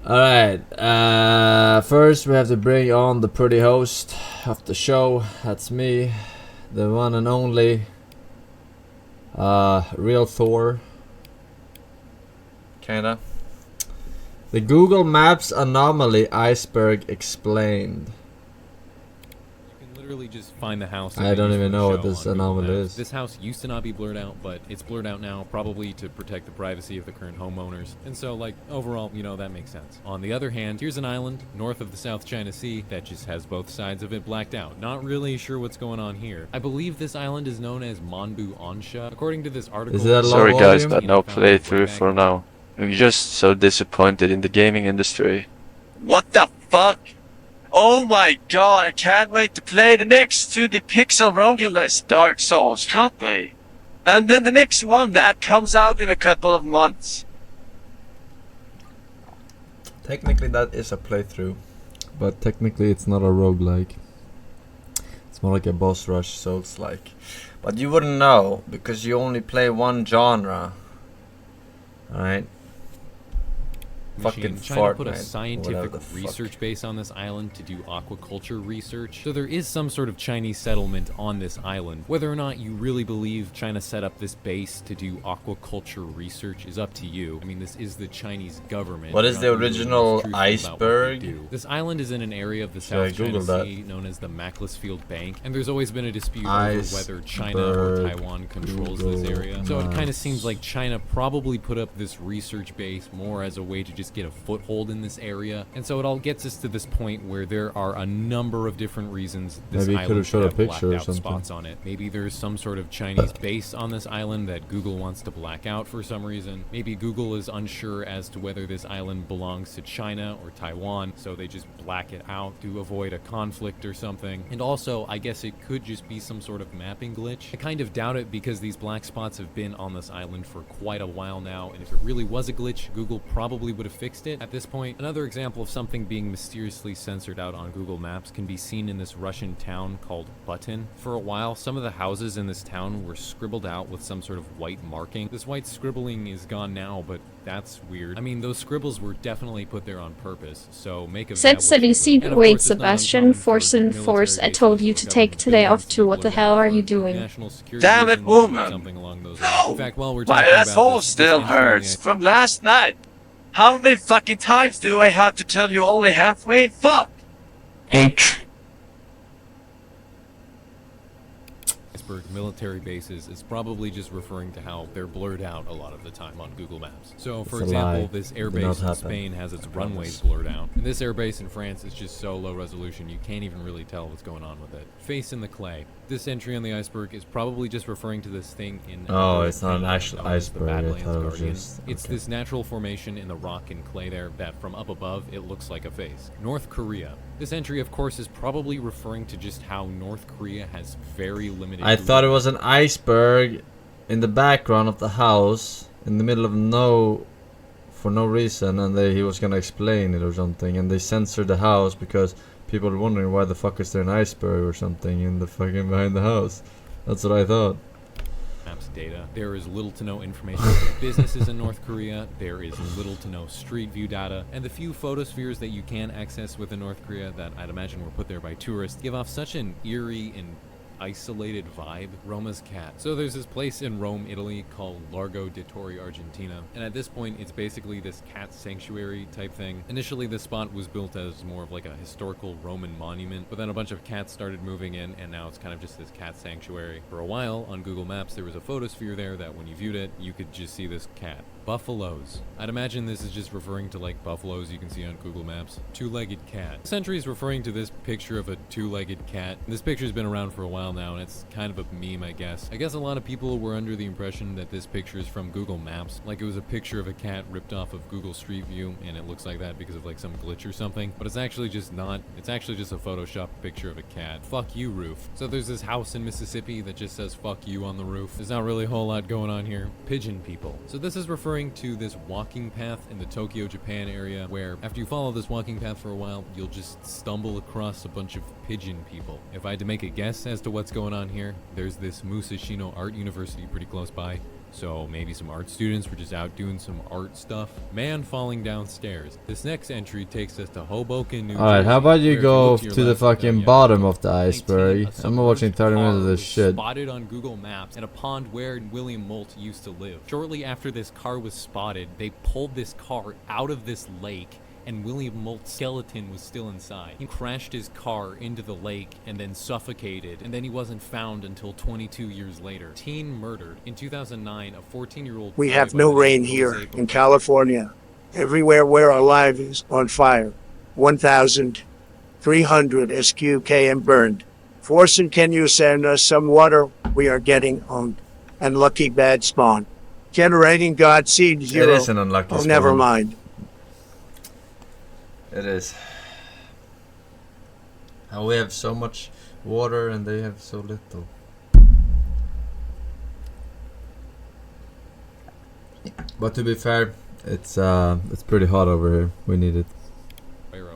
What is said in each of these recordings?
Alright, first we have to bring on the pretty host of the show. That's me, the one and only real Thor. Kinda. The Google Maps Anomaly Iceberg explained. Literally just find the house. I don't even know what this anomaly is. This house used to not be blurred out, but it's blurred out now, probably to protect the privacy of the current homeowners. And so, like, overall, you know, that makes sense. On the other hand, here's an island north of the South China Sea that just has both sides of it blacked out. Not really sure what's going on here. I believe this island is known as Monbu Onsha. According to this article... Sorry guys, but no playthrough for now. I'm just so disappointed in the gaming industry. What the fuck? Oh my god, I can't wait to play the next 2D pixel rogueless Dark Souls, can't wait. And then the next one that comes out in a couple of months. Technically that is a playthrough, but technically it's not a roguelike. It's more like a boss rush Souls-like. But you wouldn't know, because you only play one genre. Alright? Fucking China put a Fortnite, scientific research base on this island to do aquaculture research. So there is some sort of Chinese settlement on this island. Whether or not you really believe China set up this base to do aquaculture research is up to you. I mean, this is the Chinese government. What is the original Iceberg? This island is in an area of the South China Sea known as the Macclesfield Bank, and there's always been a dispute over whether China or Taiwan controls this area. So it kind of seems like China probably put up this research base more as a way to just get a foothold in this area, and so it all gets us to this point where there are a number of different reasons this island could have blacked out spots on it. Maybe there's some sort of Chinese base on this island that Google wants to black out for some reason. Maybe Google is unsure as to whether this island belongs to China or Taiwan, so they just black it out to avoid a conflict or something. And also, I guess it could just be some sort of mapping glitch. I kind of doubt it because these black spots have been on this island for quite a while now, and if it really was a glitch, Google probably would have fixed it at this point. Another example of something being mysteriously censored out on Google Maps can be seen in this Russian town called Button. For a while, some of the houses in this town were scribbled out with some sort of white marking. This white scribbling is gone now, but that's weird. I mean, those scribbles were definitely put there on purpose, so make of that what you will. Wait, Sebastian, Forsen, I told you to take today off too. What the hell are you doing? Damn it, woman! No! In fact, my asshole still hurts from last night. How many fucking times do I have to tell you only halfway? Fuck! H. Iceberg military bases is probably just referring to how they're blurred out a lot of the time on Google Maps. So, for example, this airbase in Spain has its runways blurred out. And this airbase in France is just so low resolution you can't even really tell what's going on with it. Face in the clay. This entry on the iceberg is probably just referring to this thing in... Oh, it's not an actual iceberg. I thought it was just... It's this natural formation in the rock and clay there that from up above it looks like a face. North Korea. This entry, of course, is probably referring to just how North Korea has very limited... I thought it was an iceberg in the background of the house in the middle of for no reason, and he was gonna explain it or something, and they censored the house because people were wondering why the fuck is there an iceberg or something in the fucking behind the house. That's what I thought. Maps data. There is little to no information about businesses in North Korea. There is little to no street view data, and the few photospheres that you can access within North Korea that I'd imagine were put there by tourists give off such an eerie and isolated vibe. Roma's cat. So there's this place in Rome, Italy called Largo de Torre, Argentina, and at this point it's basically this cat sanctuary type thing. Initially this spot was built as more of like a historical Roman monument, but then a bunch of cats started moving in and now it's kind of just this cat sanctuary. For a while on Google Maps there was a photosphere there that when you viewed it you could just see this cat. Buffaloes. I'd imagine this is just referring to like buffaloes you can see on Google Maps. Two-legged cat. This entry is referring to this picture of a two-legged cat. This picture's been around for a while now and it's kind of a meme, I guess. I guess a lot of people were under the impression that this picture is from Google Maps, like it was a picture of a cat ripped off of Google Street View and it looks like that because of like some glitch or something, but it's actually just not. It's actually just a Photoshop picture of a cat. Fuck you roof. So there's this house in Mississippi that just says fuck you on the roof. There's not really a whole lot going on here. Pigeon people. So this is referring to this walking path in the Tokyo, Japan area where after you follow this walking path for a while, you'll just stumble across a bunch of pigeon people. If I had to make a guess as to what's going on here, there's this Musashino Art University pretty close by. So maybe some art students were just out doing some art stuff. Man falling downstairs. This next entry takes us to Hoboken, New Jersey. Alright, how about you where if go look to your the left, fucking yeah, bottom go. of the 19, iceberg? a I'm watching submerged 30 minutes of car this was shit. spotted on Google Maps in a pond where William Moult used to live. Shortly after this car was spotted, they pulled this car out of this lake, and William Moult's skeleton was still inside. He crashed his car into the lake and then suffocated, and then he wasn't found until 22 years later. Teen murdered. In 2009, a 14-year-old... We have no rain here in California. Everywhere we're alive is on fire. 1,300 SQKM burned. Forsen, can you send us some water? We are getting owned. Unlucky bad spawn. Generating God seed 0. It is an unlucky Oh, spawn. never mind. It is. How we have so much water and they have so little. But to be fair, it's pretty hot over here. We need it.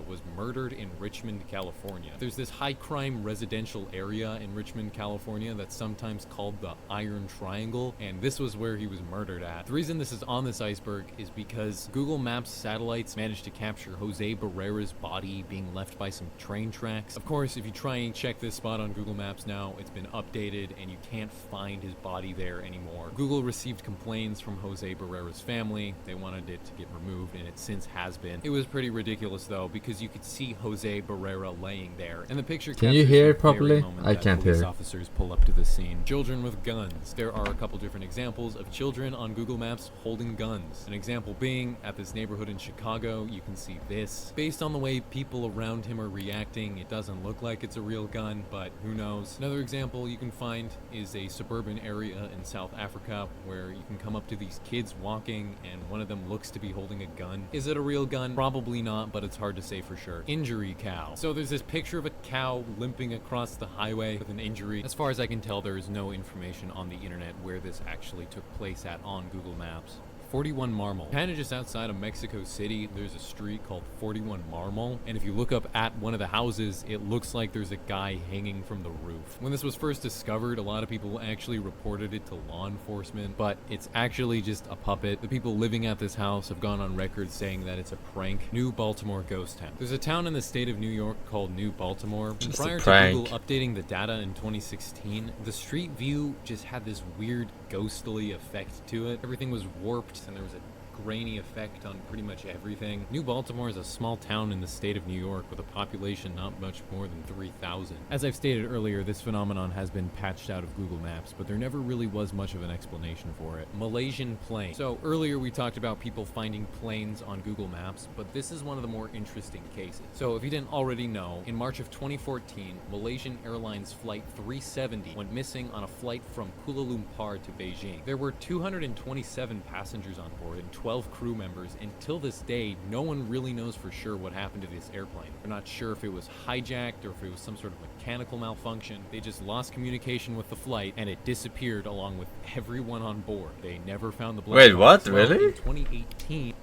was murdered in Richmond, California. There's this high crime residential area in Richmond, California that's sometimes called the Iron Triangle, and this was where he was murdered at. The reason this is on this iceberg is because Google Maps satellites managed to capture Jose Barrera's body being left by some train tracks. Of course, if you try and check this spot on Google Maps now, it's been updated and you can't find his body there anymore. Google received complaints from Jose Barrera's family. They wanted it to get removed, and it since has been. It was pretty ridiculous though, because you could see Jose Barrera laying there, and the picture Can you captures hear the it properly? very moment I that can't police hear. officers pull up to the scene. Children with guns. There are a couple different examples of children on Google Maps holding guns. An example being at this neighborhood in Chicago, you can see this. Based on the way people around him are reacting, it doesn't look like it's a real gun, but who knows. Another example you can find is a suburban area in South Africa where you can come up to these kids walking and one of them looks to be holding a gun. Is it a real gun? Probably not, but it's hard to say for sure. Injury cow. So there's this picture of a cow limping across the highway with an injury. As far as I can tell, there is no information on the internet where this actually took place at on Google Maps. 41 Marmol. Kind of just outside of Mexico City, there's a street called 41 Marmol, and if you look up at one of the houses, it looks like there's a guy hanging from the roof. When this was first discovered, a lot of people actually reported it to law enforcement, but it's actually just a puppet. The people living at this house have gone on record saying that it's a prank. New Baltimore ghost town. There's a town in the state of New York called New Baltimore. Just Prior a to prank. Google updating the data in 2016, the street view just had this weird ghostly effect to it. Everything was warped and there was a grainy effect on pretty much everything. New Baltimore is a small town in the state of New York with a population not much more than 3,000. As I've stated earlier, this phenomenon has been patched out of Google Maps, but there never really was much of an explanation for it. Malaysian plane. So earlier we talked about people finding planes on Google Maps, but this is one of the more interesting cases. So if you didn't already know, in March of 2014, Malaysian Airlines Flight 370 went missing on a flight from Kuala Lumpur to Beijing. There were 227 passengers on board and 12 crew members, and till this day, no one really knows for sure what happened to this airplane. They're not sure if it was hijacked or if it was some sort of mechanical malfunction. They just lost communication with the flight, and it disappeared along with everyone on board. They never found the black Wait, box. what? Well, Really? in 2018,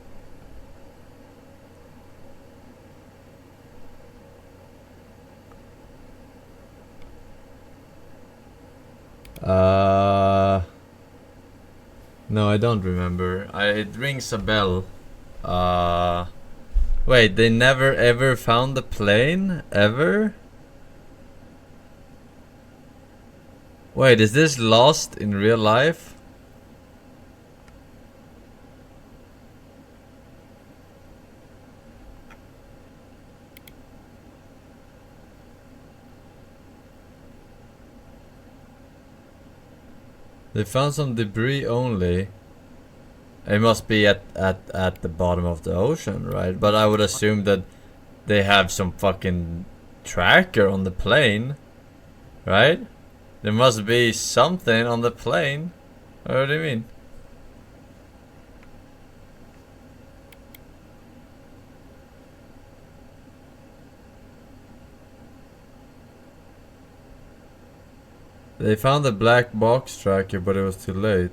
No, I don't remember. It rings a bell. Wait, they never ever found the plane? Ever? Wait, is this lost in real life? They found some debris only. It must be at the bottom of the ocean, right? But I would assume that they have some fucking tracker on the plane, right? There must be something on the plane. What do you mean? They found the black box tracker, but it was too late.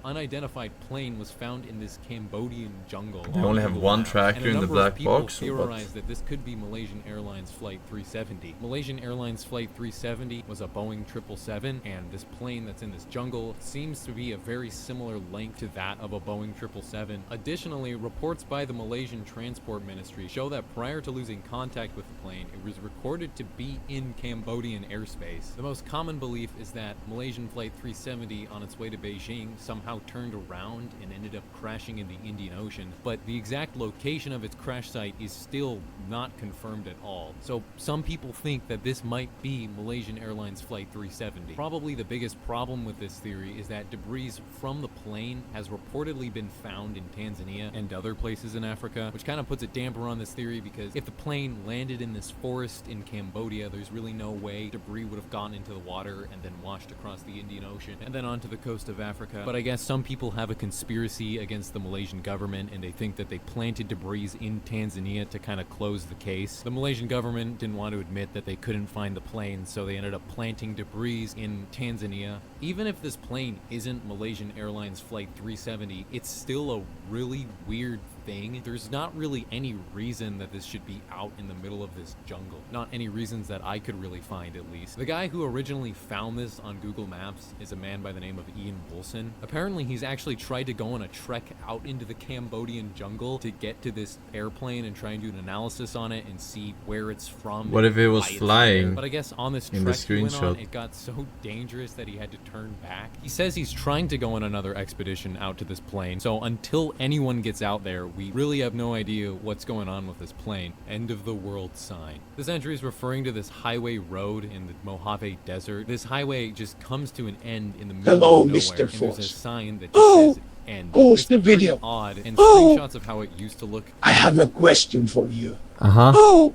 unidentified plane was found in this Cambodian jungle. They only have one tracker in the black box, or what? Theorized that this could be Malaysian Airlines Flight 370. Malaysian Airlines Flight 370 was a Boeing 777, and this plane that's in this jungle seems to be a very similar length to that of a Boeing 777. Additionally, reports by the Malaysian Transport Ministry show that prior to losing contact with the plane, it was recorded to be in Cambodian airspace. The most common belief is that Malaysian Flight 370 on its way to Beijing somehow turned around and ended up crashing in the Indian Ocean, but the exact location of its crash site is still not confirmed at all. So some people think that this might be Malaysian Airlines Flight 370. Probably the biggest problem with this theory is that debris from the plane has reportedly been found in Tanzania and other places in Africa, which kind of puts a damper on this theory because if the plane landed in this forest in Cambodia, there's really no way debris would have gone into the water and then washed across the Indian Ocean and then onto the coast of Africa. But I guess some people have a conspiracy against the Malaysian government and they think that they planted debris in Tanzania to kind of close the case. The Malaysian government didn't want to admit that they couldn't find the plane, so they ended up planting debris in Tanzania. Even if this plane isn't Malaysian Airlines Flight 370, it's still a really weird thing. There's not really any reason that this should be out in the middle of this jungle. Not any reasons that I could really find, at least. The guy who originally found this on Google Maps is a man by the name of Ian Wilson. Apparently he's actually tried to go on a trek out into the Cambodian jungle to get to this airplane and try and do an analysis on it and see where it's from. What if it was flying? But I guess on this in the trek he went on, screenshot? it got so dangerous that he had to turn back. He says he's trying to go on another expedition out to this plane, so until anyone gets out there, we really have no idea what's going on with this plane. End of the world sign. This entry is referring to this highway road in the Mojave Desert. This highway just comes to an end in the middle Hello, of nowhere, Mr. and there's a Forsen. sign that just Oh! says end. Pause It's the pretty video. odd, and Oh! screenshots of how it used to look. I have a question for you. Uh-huh. Oh,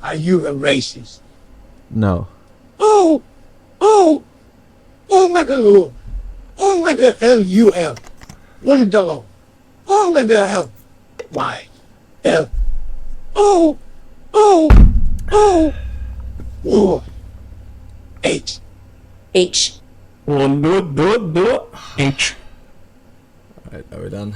are you a racist? No. Oh, my God. Oh, my God, L-U-L. What the? Oh, my God. Why? L. Oh, H. H. H. Alright, are we done?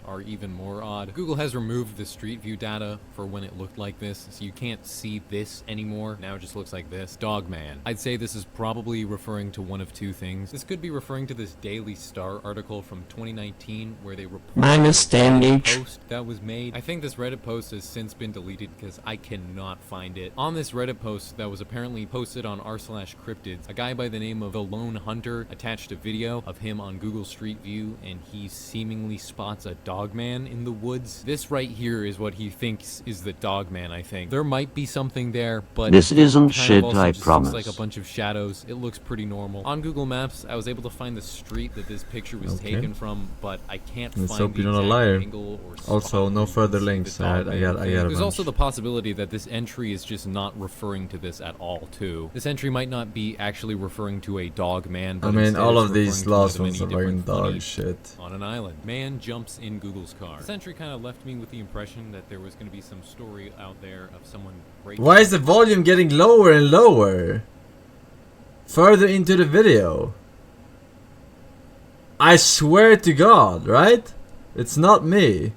Are even more odd. Google has removed the street view data for when it looked like this, so you can't see this anymore. Now it just looks like this. Dogman. I'd say this is probably referring to one of two things. This could be referring to this Daily Star article from 2019 where they reported Minus a 10 Reddit each. post that was made. I think this Reddit post has since been deleted because I cannot find it. On this Reddit post that was apparently posted on r/cryptids, a guy by the name of The Lone Hunter attached a video of him on Google Street View and he seemingly spots a dogman in the woods. This right here is what he thinks is the dogman, I think. There might be something there, but This isn't kind of shit, also I just promise. looks like a bunch of shadows. It looks pretty normal. On Google Maps, I was able to find the street that this picture was Okay. taken from, but I can't Let's find hope the you're not a exact liar. angle or spot Also, where no you can further see links. the Alright, dogman I got a thing. There's bunch. also the possibility that this entry is just not referring to this at all, too. This entry might not be actually referring to a dog man, but I mean, instead all it's of these referring to one last the ones many are fucking different funny dog shit. on an island. Man jumps in Google's car. This entry kind of left me with the impression that there was going to be some story out there of someone breaking. Why is the volume getting lower and lower? Further into the video. I swear to God, right? It's not me.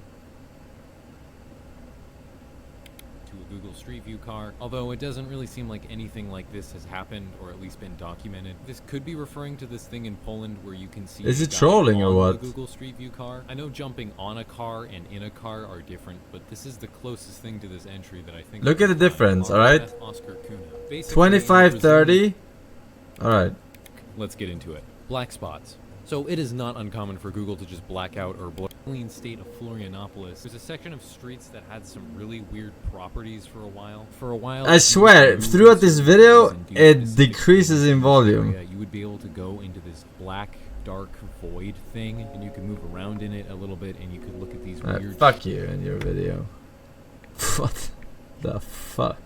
To a Google Street View car, although it doesn't really seem like anything like this has happened or at least been documented. This could be referring to this thing in Poland where you can see Is a it guy trolling or on what? the Google Street View car. I know jumping on a car and in a car are different, but this is the closest thing to this entry that I think. Look at the difference, alright? Oscar Kuna. Basically, 25, 30. Alright. Let's get into it. Black spots. So it is not uncommon for Google to just black out or blur. In the state of Florianopolis, there's a section of streets that had some really weird properties for a while. I swear, throughout this video, it decreases in volume. You would be able to go into this black, dark void thing, and you could move around in it a little bit, and you could look at these weird. Fuck you and your video. What the fuck?